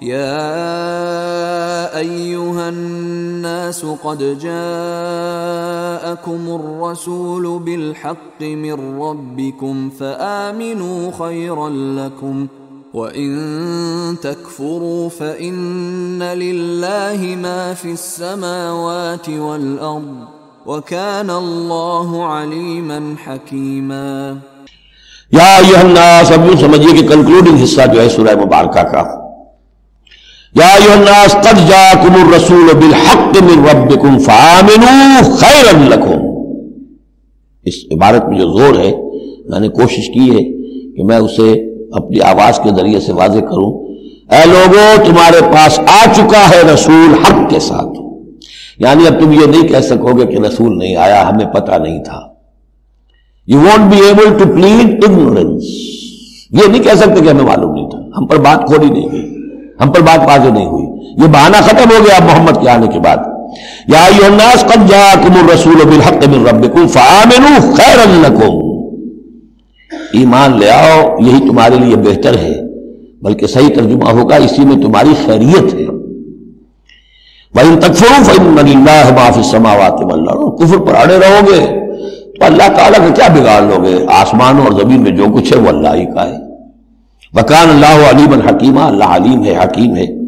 يا أيها الناس قد جاءكم الرسول بالحق من ربكم فآمنوا خيرا لكم وإن تكفروا فإن لله ما في السماوات والأرض وكان الله عليما حكيما۔ یا ایھا الناس، اب یوں سمجھیے کہ کنکلوڈنگ حصہ جو ہے سورہ مبارکہ کا، یا ایھا الناس قد جاءکم الرسول بالحق من ربکم فآمنوا خیرا لکم۔ اس عبارت میں جو زور ہے، میں نے کوشش کی ہے کہ میں اسے اپنی آواز کے ذریعے سے واضح کروں۔ اے لوگوں، تمہارے پاس آ چکا ہے رسول حق کے ساتھ، یعنی اب تم یہ نہیں کہہ سکو گے کہ رسول نہیں آیا، ہمیں پتہ نہیں تھا۔ You won't be able to plead ignorance۔ یہ نہیں کہہ سکتے کہ ہمیں معلوم نہیں تھا، ہم پر بات کھولی نہیں گئی، ہم پر بات واضح نہیں ہوئی، یہ بہانہ ختم ہو گیا محمد کے آنے کے بعد۔ یا ایھا الناس قد جاءکم الرسول بالحق من ربکم فآمنوا خیرا لکم۔ ایمان لے آؤ، یہی تمہارے لیے بہتر ہے، بلکہ صحیح ترجمہ ہوگا اسی میں تمہاری خیریت ہے۔ وَإِن تَكْفُرُوا فَإِنَّ لِلَّهِ مَا فِي السَّمَاوَاتِ وَالْأَرْضِ، کفر پر اڑے رہو گے تو اللہ تعالیٰ کا کیا بگاڑ لو گے؟ آسمانوں اور زمین میں جو کچھ ہے وہ اللہ ہی کا ہے۔ وَكَانَ اللَّهُ عَلِيمًا حَكِيمًا، اللہ علیم ہے، حکیم ہے۔